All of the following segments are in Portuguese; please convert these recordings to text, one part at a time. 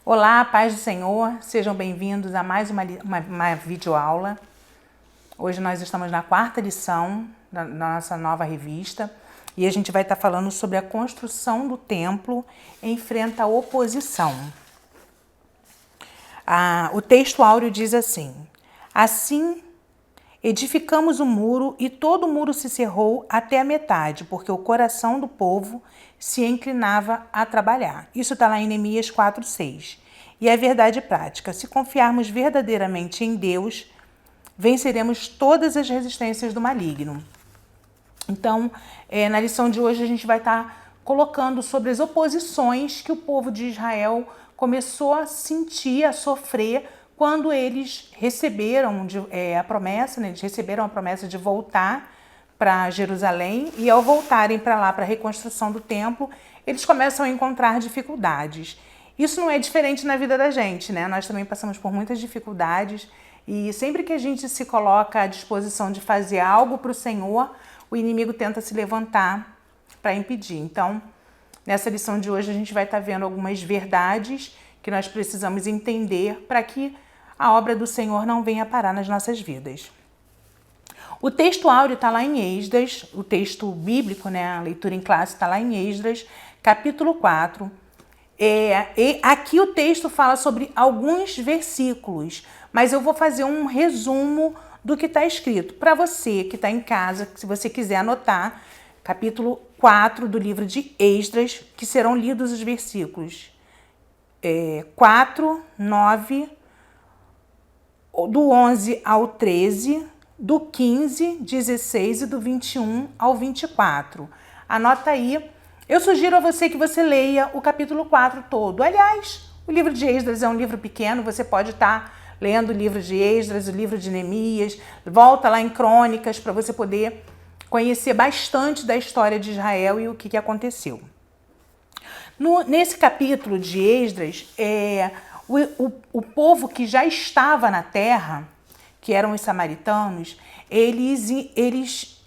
Olá, paz do Senhor, sejam bem-vindos a mais uma videoaula. Hoje nós estamos na 4ª lição da nossa nova revista e a gente vai estar falando sobre a construção do templo enfrenta a oposição. O texto áureo diz assim: assim edificamos o muro e todo o muro se cerrou até a metade, porque o coração do povo se inclinava a trabalhar. Isso está lá em Neemias 4:6. E é verdade prática. Se confiarmos verdadeiramente em Deus, venceremos todas as resistências do maligno. Então, na lição de hoje a gente vai estar colocando sobre as oposições que o povo de Israel começou a sentir, a sofrer, quando eles receberam a promessa, né? Eles receberam a promessa de voltar para Jerusalém e ao voltarem para lá para a reconstrução do templo, eles começam a encontrar dificuldades. Isso não é diferente na vida da gente, né? Nós também passamos por muitas dificuldades e sempre que a gente se coloca à disposição de fazer algo para o Senhor, o inimigo tenta se levantar para impedir. Então, nessa lição de hoje a gente vai estar vendo algumas verdades que nós precisamos entender para que a obra do Senhor não venha parar nas nossas vidas. O texto áureo está lá em Esdras, o texto bíblico, né, a leitura em classe está lá em Esdras, capítulo 4. E aqui o texto fala sobre alguns versículos, mas eu vou fazer um resumo do que está escrito. Para você que está em casa, se você quiser anotar, capítulo 4 do livro de Esdras, que serão lidos os versículos 4, 9, do 11 ao 13, do 15, 16 e do 21 ao 24. Anota aí. Eu sugiro a você que você leia o capítulo 4 todo. Aliás, o livro de Esdras é um livro pequeno, você pode estar lendo o livro de Esdras, o livro de Neemias, volta lá em Crônicas para você poder conhecer bastante da história de Israel e o que aconteceu. Nesse capítulo de Esdras, o povo que já estava na terra, que eram os samaritanos, eles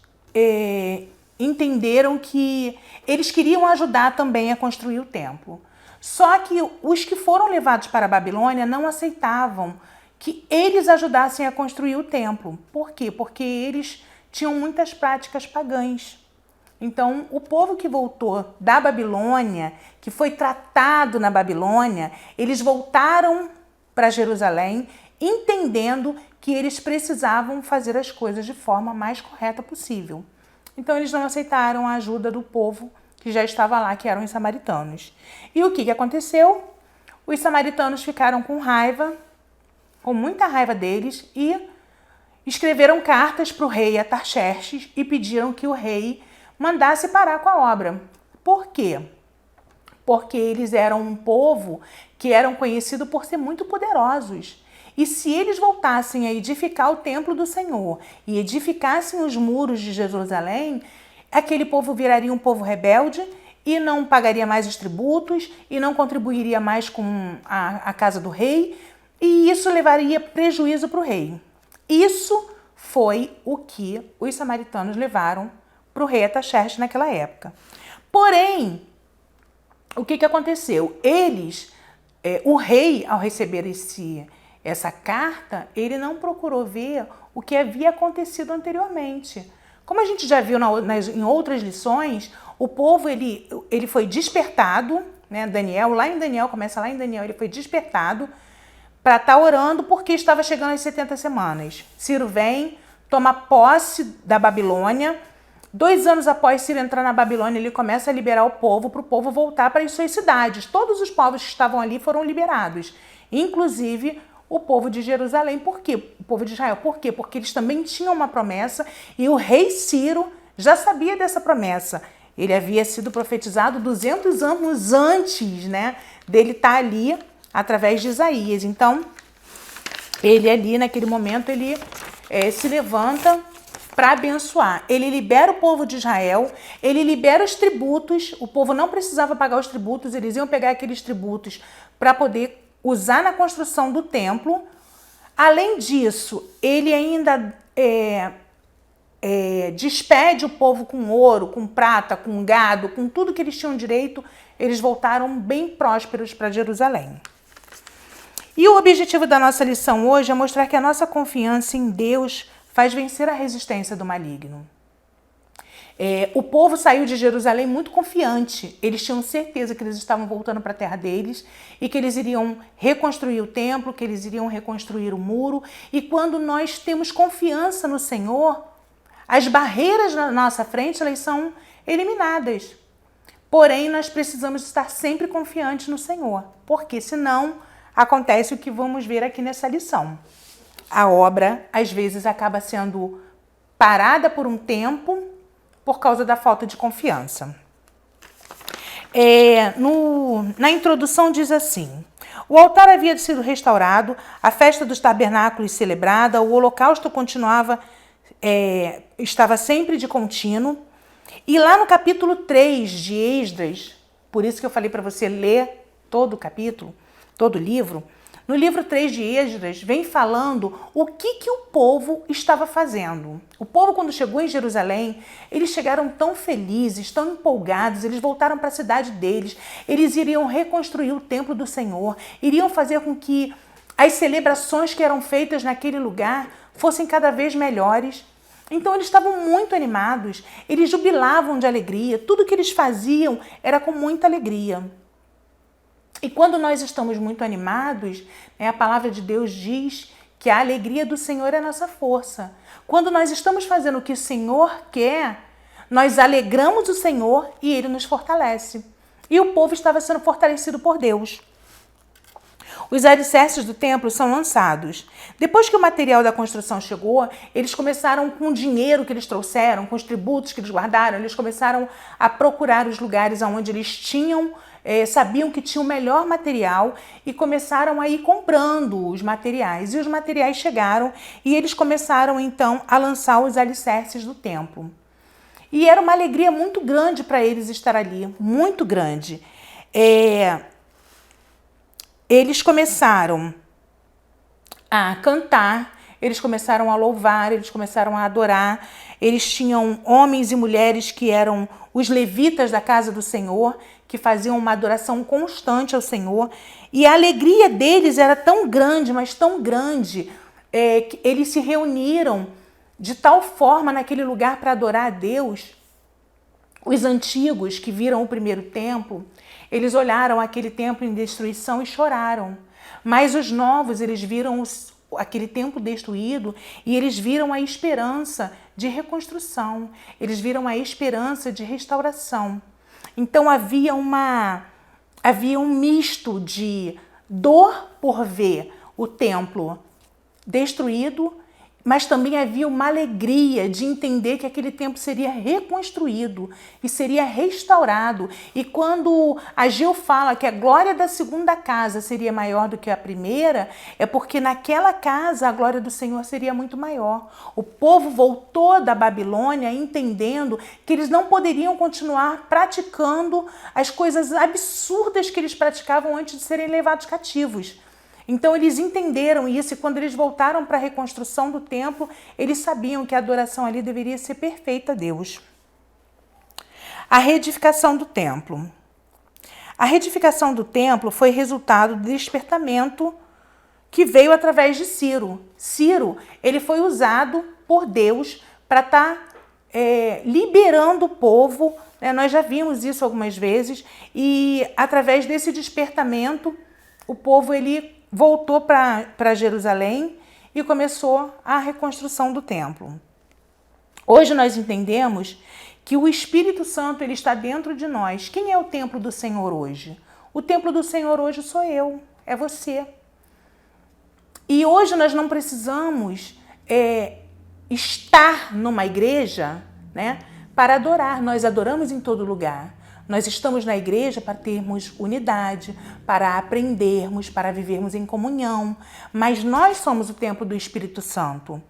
entenderam que eles queriam ajudar também a construir o templo. Só que os que foram levados para a Babilônia não aceitavam que eles ajudassem a construir o templo. Por quê? Porque eles tinham muitas práticas pagãs. Então, o povo que voltou da Babilônia, que foi tratado na Babilônia, eles voltaram para Jerusalém entendendo que eles precisavam fazer as coisas de forma mais correta possível. Então, eles não aceitaram a ajuda do povo que já estava lá, que eram os samaritanos. E o que aconteceu? Os samaritanos ficaram com raiva, com muita raiva deles, e escreveram cartas para o rei Artaxerxes e pediram que o rei mandasse parar com a obra. Por quê? Porque eles eram um povo que eram conhecidos por ser muito poderosos. E se eles voltassem a edificar o templo do Senhor e edificassem os muros de Jerusalém, aquele povo viraria um povo rebelde e não pagaria mais os tributos e não contribuiria mais com a casa do rei, e isso levaria prejuízo para o rei. Isso foi o que os samaritanos levaram para o rei Artaxerxes naquela época. Porém, o que aconteceu? O rei, ao receber essa carta, ele não procurou ver o que havia acontecido anteriormente. Como a gente já viu em outras lições, o povo ele foi despertado, né? Começa lá em Daniel, ele foi despertado para estar orando porque estava chegando as 70 semanas. Ciro vem, toma posse da Babilônia. 2 anos após Ciro entrar na Babilônia, ele começa a liberar o povo para o povo voltar para as suas cidades. Todos os povos que estavam ali foram liberados, inclusive o povo de Jerusalém. Por quê? O povo de Israel. Por quê? Porque eles também tinham uma promessa e o rei Ciro já sabia dessa promessa. Ele havia sido profetizado 200 anos antes, né, dele estar ali através de Isaías. Então, ele ali, naquele momento, ele se levanta para abençoar. Ele libera o povo de Israel, ele libera os tributos, o povo não precisava pagar os tributos, eles iam pegar aqueles tributos para poder usar na construção do templo. Além disso, ele ainda despede o povo com ouro, com prata, com gado, com tudo que eles tinham direito. Eles voltaram bem prósperos para Jerusalém. E o objetivo da nossa lição hoje é mostrar que a nossa confiança em Deus faz vencer a resistência do maligno. O povo saiu de Jerusalém muito confiante. Eles tinham certeza que eles estavam voltando para a terra deles e que eles iriam reconstruir o templo, que eles iriam reconstruir o muro. E quando nós temos confiança no Senhor, as barreiras na nossa frente, elas são eliminadas. Porém, nós precisamos estar sempre confiantes no Senhor, porque senão acontece o que vamos ver aqui nessa lição. A obra, às vezes, acaba sendo parada por um tempo por causa da falta de confiança. Na introdução diz assim: o altar havia sido restaurado, a festa dos tabernáculos celebrada, o holocausto continuava, estava sempre de contínuo. E lá no capítulo 3 de Esdras, por isso que eu falei para você ler todo o capítulo, todo o livro, no livro 3 de Esdras vem falando o que o povo estava fazendo. O povo, quando chegou em Jerusalém, eles chegaram tão felizes, tão empolgados, eles voltaram para a cidade deles, eles iriam reconstruir o templo do Senhor, iriam fazer com que as celebrações que eram feitas naquele lugar fossem cada vez melhores. Então eles estavam muito animados, eles jubilavam de alegria, tudo que eles faziam era com muita alegria. E quando nós estamos muito animados, a palavra de Deus diz que a alegria do Senhor é a nossa força. Quando nós estamos fazendo o que o Senhor quer, nós alegramos o Senhor e Ele nos fortalece. E o povo estava sendo fortalecido por Deus. Os alicerces do templo são lançados. Depois que o material da construção chegou, eles começaram, com o dinheiro que eles trouxeram, com os tributos que eles guardaram, eles começaram a procurar os lugares onde eles sabiam que tinha o melhor material e começaram a ir comprando os materiais. E os materiais chegaram e eles começaram então a lançar os alicerces do templo. E era uma alegria muito grande para eles estar ali, muito grande. Eles começaram a cantar, eles começaram a louvar, eles começaram a adorar. Eles tinham homens e mulheres que eram os levitas da casa do Senhor, que faziam uma adoração constante ao Senhor. E a alegria deles era tão grande, mas tão grande, que eles se reuniram de tal forma naquele lugar para adorar a Deus. Os antigos que viram o primeiro templo, eles olharam aquele templo em destruição e choraram. Mas os novos, eles viram aquele templo destruído e eles viram a esperança de reconstrução. Eles viram a esperança de restauração. Então havia um misto de dor por ver o templo destruído, mas também havia uma alegria de entender que aquele templo seria reconstruído e seria restaurado. E quando Ageu fala que a glória da segunda casa seria maior do que a primeira, é porque naquela casa a glória do Senhor seria muito maior. O povo voltou da Babilônia entendendo que eles não poderiam continuar praticando as coisas absurdas que eles praticavam antes de serem levados cativos. Então eles entenderam isso e quando eles voltaram para a reconstrução do templo, eles sabiam que a adoração ali deveria ser perfeita a Deus. A reedificação do templo. A reedificação do templo foi resultado do despertamento que veio através de Ciro. Ciro, ele foi usado por Deus para estar liberando o povo, nós já vimos isso algumas vezes, e através desse despertamento, o povo ele voltou para Jerusalém e começou a reconstrução do templo. Hoje nós entendemos que o Espírito Santo ele está dentro de nós. Quem é o templo do Senhor hoje? O templo do Senhor hoje sou eu, é você. E hoje nós não precisamos estar numa igreja, para adorar. Nós adoramos em todo lugar. Nós estamos na igreja para termos unidade, para aprendermos, para vivermos em comunhão. Mas nós somos o templo do Espírito Santo.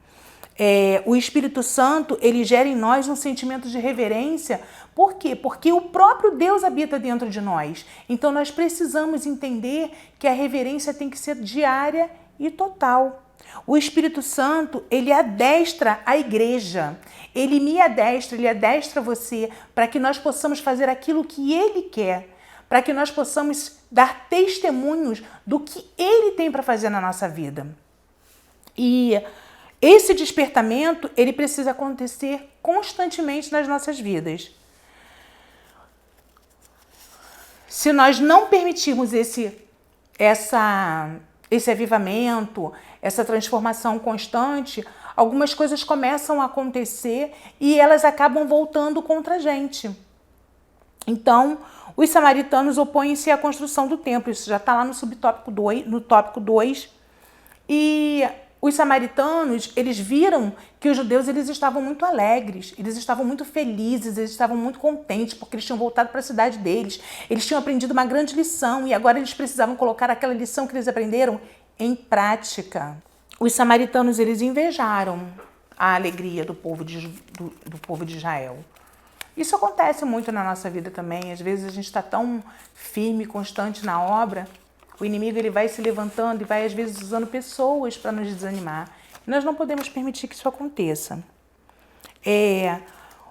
O Espírito Santo, ele gera em nós um sentimento de reverência. Por quê? Porque o próprio Deus habita dentro de nós. Então nós precisamos entender que a reverência tem que ser diária e total. O Espírito Santo, ele adestra a igreja. Ele me adestra, ele adestra você para que nós possamos fazer aquilo que ele quer. para que nós possamos dar testemunhos do que Ele tem para fazer na nossa vida. E esse despertamento, ele precisa acontecer constantemente nas nossas vidas. Se nós não permitirmos esse avivamento, essa transformação constante, algumas coisas começam a acontecer e elas acabam voltando contra a gente. Então, os samaritanos opõem-se à construção do templo. Isso já está lá no subtópico 2, no tópico 2. E os samaritanos, eles viram que os judeus eles estavam muito alegres, eles estavam muito felizes, eles estavam muito contentes, porque eles tinham voltado para a cidade deles. Eles tinham aprendido uma grande lição e agora eles precisavam colocar aquela lição que eles aprenderam em prática. Os samaritanos, eles invejaram a alegria do povo de Israel. Isso acontece muito na nossa vida também. Às vezes a gente está tão firme, constante na obra, o inimigo ele vai se levantando e vai às vezes usando pessoas para nos desanimar. Nós não podemos permitir que isso aconteça.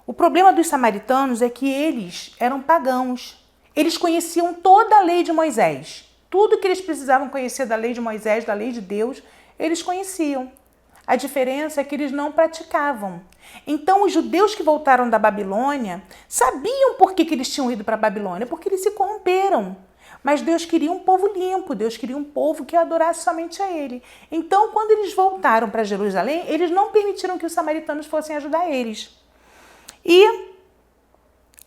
O problema dos samaritanos é que eles eram pagãos. Eles conheciam toda a lei de Moisés. Tudo que eles precisavam conhecer da lei de Moisés, da lei de Deus, eles conheciam. A diferença é que eles não praticavam. Então, os judeus que voltaram da Babilônia sabiam por que eles tinham ido para a Babilônia, porque eles se corromperam. Mas Deus queria um povo limpo, Deus queria um povo que adorasse somente a Ele. Então, quando eles voltaram para Jerusalém, eles não permitiram que os samaritanos fossem ajudar eles. E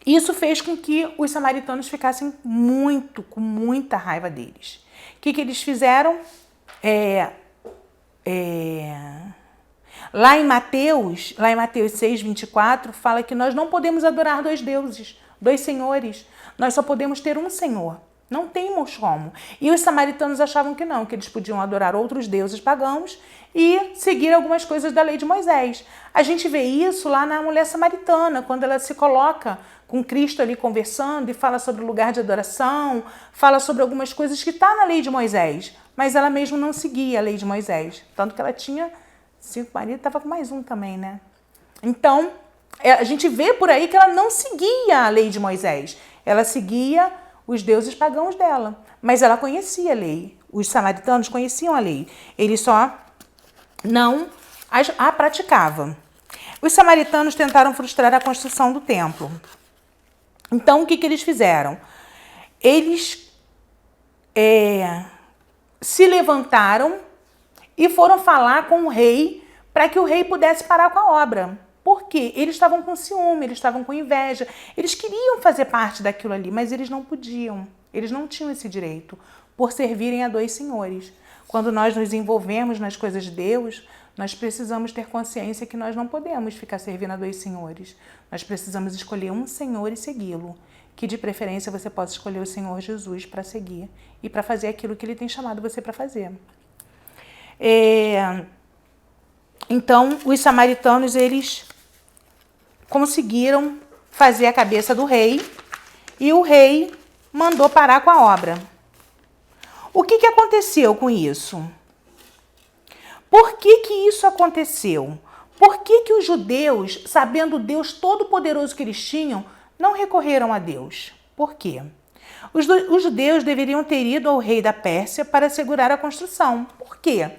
isso fez com que os samaritanos ficassem com muita raiva deles. O que eles fizeram? Lá em Mateus 6:24, fala que nós não podemos adorar dois deuses, dois senhores. Nós só podemos ter um Senhor. Não temos como. E os samaritanos achavam que não, que eles podiam adorar outros deuses pagãos e seguir algumas coisas da lei de Moisés. A gente vê isso lá na mulher samaritana, quando ela se coloca com Cristo ali conversando e fala sobre o lugar de adoração, fala sobre algumas coisas que está na lei de Moisés, mas ela mesma não seguia a lei de Moisés. Tanto que ela tinha 5 maridos, estava com mais um também, né? Então, a gente vê por aí que ela não seguia a lei de Moisés. Ela seguia os deuses pagãos dela, mas ela conhecia a lei. Os samaritanos conheciam a lei. Eles só não a praticavam. Os samaritanos tentaram frustrar a construção do templo. Então, o que eles fizeram? Eles se levantaram e foram falar com o rei para que o rei pudesse parar com a obra. Por quê? Eles estavam com ciúme, eles estavam com inveja. Eles queriam fazer parte daquilo ali, mas eles não podiam. Eles não tinham esse direito por servirem a dois senhores. Quando nós nos envolvemos nas coisas de Deus, nós precisamos ter consciência que nós não podemos ficar servindo a dois senhores. Nós precisamos escolher um Senhor e segui-lo. Que de preferência você possa escolher o Senhor Jesus para seguir e para fazer aquilo que Ele tem chamado você para fazer. Então, os samaritanos, eles conseguiram fazer a cabeça do rei e o rei mandou parar com a obra. O que aconteceu com isso? Por que isso aconteceu? Por que os judeus, sabendo o Deus todo-poderoso que eles tinham, não recorreram a Deus? Por quê? Os judeus deveriam ter ido ao rei da Pérsia para assegurar a construção. Por quê?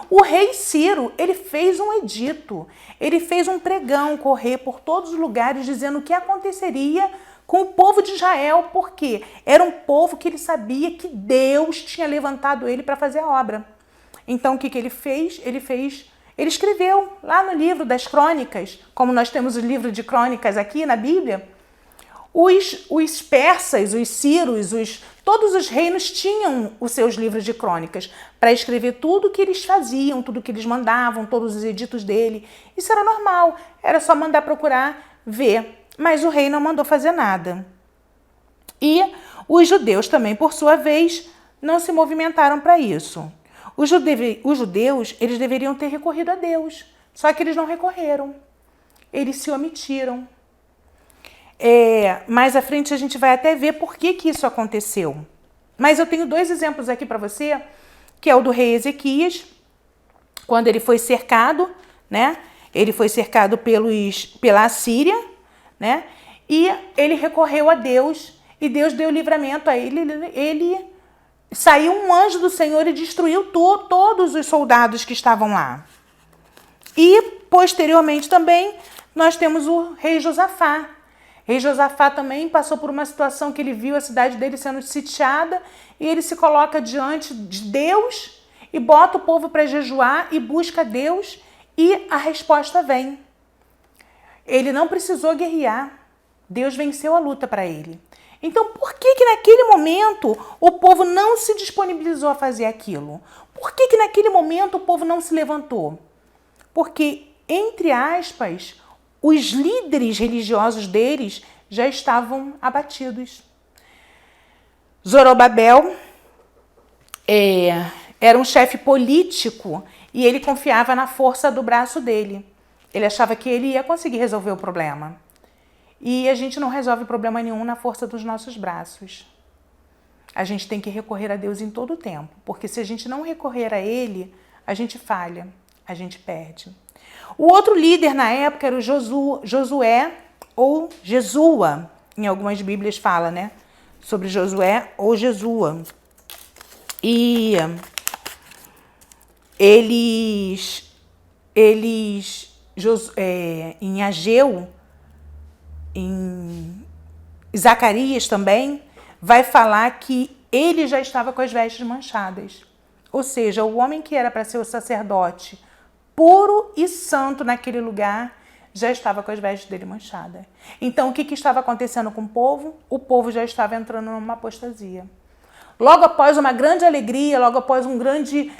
O rei Ciro, ele fez um edito, ele fez um pregão correr por todos os lugares dizendo o que aconteceria com o povo de Israel, porque era um povo que ele sabia que Deus tinha levantado ele para fazer a obra. Então, o que ele fez? Ele escreveu lá no livro das crônicas, como nós temos o livro de crônicas aqui na Bíblia, os persas, os sírios, todos os reinos tinham os seus livros de crônicas para escrever tudo o que eles faziam, tudo o que eles mandavam, todos os editos dele. Isso era normal, era só mandar procurar, ver. Mas o rei não mandou fazer nada. E os judeus também, por sua vez, não se movimentaram para isso. Os judeus, eles deveriam ter recorrido a Deus, só que eles não recorreram. Eles se omitiram. Mais à frente a gente vai até ver por que isso aconteceu. Mas eu tenho 2 exemplos aqui para você, que é o do rei Ezequias, quando ele foi cercado, né? Ele foi cercado pela Assíria, né? E ele recorreu a Deus e Deus deu livramento a ele. Saiu um anjo do Senhor e destruiu todos os soldados que estavam lá. E, posteriormente também, nós temos o rei Josafá. Rei Josafá também passou por uma situação que ele viu a cidade dele sendo sitiada e ele se coloca diante de Deus e bota o povo para jejuar e busca Deus e a resposta vem. Ele não precisou guerrear. Deus venceu a luta para ele. Então, por que naquele momento o povo não se disponibilizou a fazer aquilo? Por que naquele momento o povo não se levantou? Porque, entre aspas, os líderes religiosos deles já estavam abatidos. Zorobabel era um chefe político e ele confiava na força do braço dele. Ele achava que ele ia conseguir resolver o problema. E a gente não resolve problema nenhum na força dos nossos braços. A gente tem que recorrer a Deus em todo o tempo, porque se a gente não recorrer a Ele, a gente falha, a gente perde. O outro líder na época era o Josué ou Jesua. Em algumas Bíblias fala, né? Sobre Josué ou Jesua. E em Ageu, em Zacarias também, vai falar que ele já estava com as vestes manchadas. Ou seja, o homem que era para ser o sacerdote puro e santo naquele lugar já estava com as vestes dele manchadas. Então, o que estava acontecendo com o povo? O povo já estava entrando numa apostasia. Logo após uma grande alegria, logo após um grande...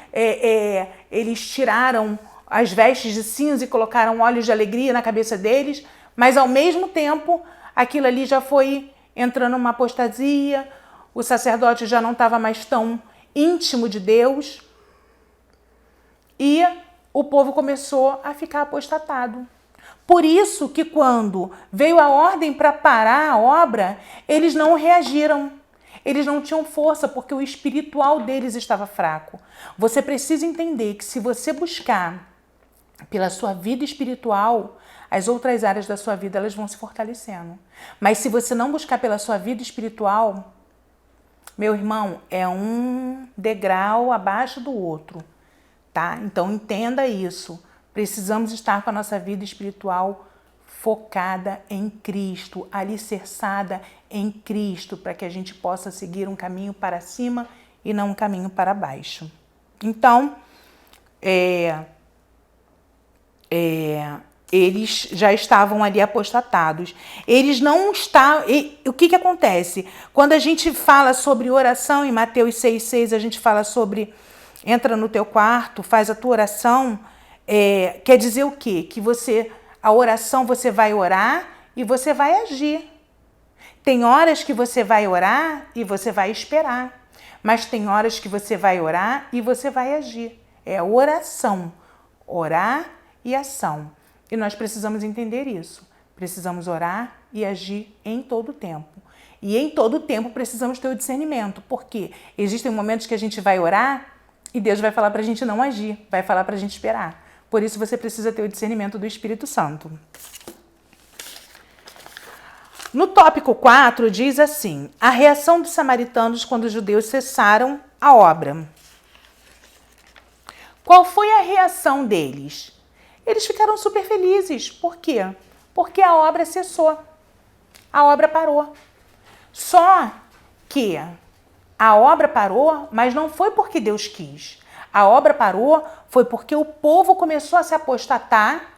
eles tiraram as vestes de cinza e colocaram óleos de alegria na cabeça deles, mas ao mesmo tempo, aquilo ali já foi entrando numa apostasia, o sacerdote já não estava mais tão íntimo de Deus e o povo começou a ficar apostatado. Por isso que quando veio a ordem para parar a obra, eles não reagiram. Eles não tinham força porque o espiritual deles estava fraco. Você precisa entender que se você buscar pela sua vida espiritual, as outras áreas da sua vida elas vão se fortalecendo. Mas se você não buscar pela sua vida espiritual, meu irmão, é um degrau abaixo do outro, tá? Então entenda isso. Precisamos estar com a nossa vida espiritual focada em Cristo, alicerçada em Cristo, para que a gente possa seguir um caminho para cima e não um caminho para baixo. Então, eles já estavam ali apostatados. Eles não estavam... O que acontece? Quando a gente fala sobre oração, em Mateus 6,6, a gente fala sobre entra no teu quarto, faz a tua oração, quer dizer o quê? Que a oração você vai orar e você vai agir. Tem horas que você vai orar e você vai esperar, mas tem horas que você vai orar e você vai agir. É oração, orar e ação. E nós precisamos entender isso. Precisamos orar e agir em todo o tempo. E em todo o tempo precisamos ter o discernimento, porque existem momentos que a gente vai orar e Deus vai falar para a gente não agir, vai falar para a gente esperar. Por isso você precisa ter o discernimento do Espírito Santo. No tópico 4 diz assim: a reação dos samaritanos quando os judeus cessaram a obra. Qual foi a reação deles? Eles ficaram super felizes. Por quê? Porque a obra cessou. A obra parou. Só que a obra parou, mas não foi porque Deus quis. A obra parou foi porque o povo começou a se apostatar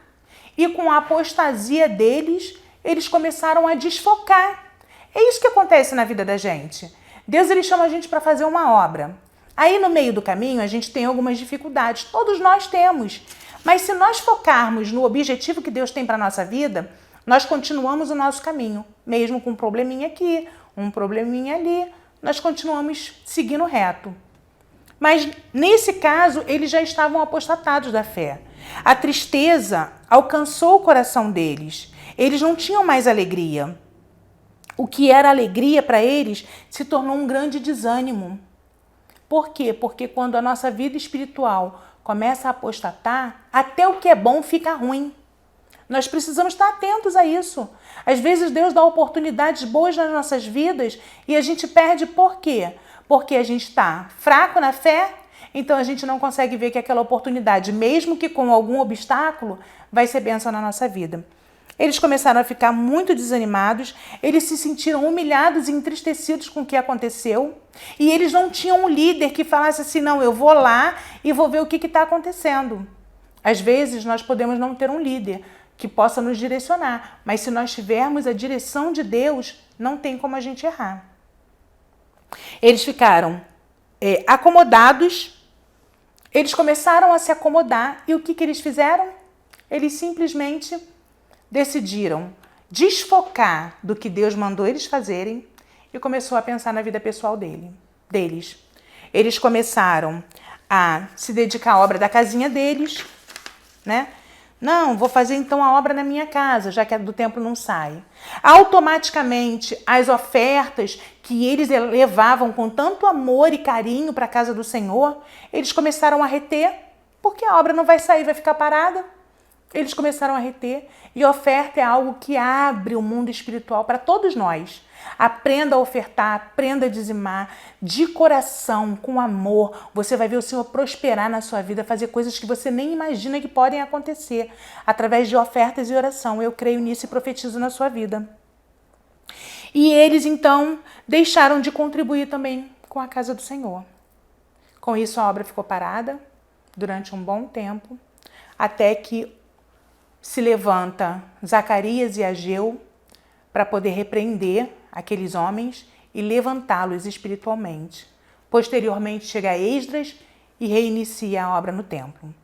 e com a apostasia deles, eles começaram a desfocar. É isso que acontece na vida da gente. Deus ele chama a gente para fazer uma obra. Aí no meio do caminho a gente tem algumas dificuldades. Todos nós temos. Mas se nós focarmos no objetivo que Deus tem para a nossa vida, nós continuamos o nosso caminho. Mesmo com um probleminha aqui, um probleminha ali, nós continuamos seguindo reto. Mas nesse caso, eles já estavam apostatados da fé. A tristeza alcançou o coração deles. Eles não tinham mais alegria. O que era alegria para eles se tornou um grande desânimo. Por quê? Porque quando a nossa vida espiritual começa a apostatar, até o que é bom fica ruim. Nós precisamos estar atentos a isso. Às vezes Deus dá oportunidades boas nas nossas vidas e a gente perde por quê? Porque a gente está fraco na fé, então a gente não consegue ver que aquela oportunidade, mesmo que com algum obstáculo, vai ser bênção na nossa vida. Eles começaram a ficar muito desanimados, eles se sentiram humilhados e entristecidos com o que aconteceu, e eles não tinham um líder que falasse assim, não, eu vou lá e vou ver o que está acontecendo. Às vezes nós podemos não ter um líder que possa nos direcionar, mas se nós tivermos a direção de Deus, não tem como a gente errar. Eles ficaram acomodados, eles começaram a se acomodar, e o que eles fizeram? Eles simplesmente decidiram desfocar do que Deus mandou eles fazerem e começou a pensar na vida pessoal deles. Eles começaram a se dedicar à obra da casinha deles, né? Não, vou fazer então a obra na minha casa, já que a do templo não sai. Automaticamente, as ofertas que eles levavam com tanto amor e carinho para a casa do Senhor, eles começaram a reter, porque a obra não vai sair, vai ficar parada. Eles começaram a reter, e oferta é algo que abre o mundo espiritual para todos nós. Aprenda a ofertar, aprenda a dizimar, de coração, com amor. Você vai ver o Senhor prosperar na sua vida, fazer coisas que você nem imagina que podem acontecer, através de ofertas e oração. Eu creio nisso e profetizo na sua vida. E eles, então, deixaram de contribuir também com a casa do Senhor. Com isso, a obra ficou parada durante um bom tempo, até que se levanta Zacarias e Ageu para poder repreender aqueles homens e levantá-los espiritualmente. Posteriormente chega Esdras e reinicia a obra no templo.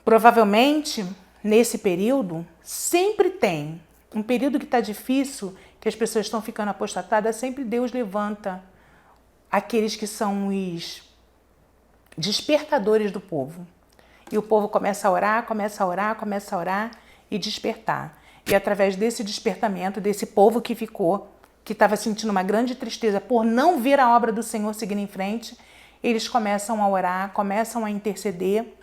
Provavelmente, nesse período, sempre tem um período que está difícil, que as pessoas estão ficando apostatadas, sempre Deus levanta aqueles que são os despertadores do povo. E o povo começa a orar, começa a orar, começa a orar e despertar. E através desse despertamento, desse povo que ficou, que estava sentindo uma grande tristeza por não ver a obra do Senhor seguindo em frente, eles começam a orar, começam a interceder.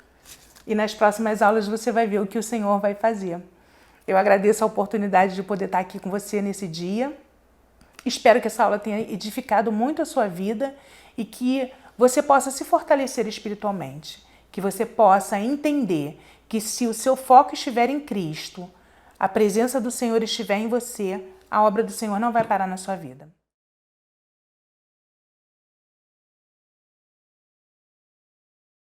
E nas próximas aulas você vai ver o que o Senhor vai fazer. Eu agradeço a oportunidade de poder estar aqui com você nesse dia. Espero que essa aula tenha edificado muito a sua vida e que você possa se fortalecer espiritualmente. Que você possa entender que se o seu foco estiver em Cristo, a presença do Senhor estiver em você, a obra do Senhor não vai parar na sua vida.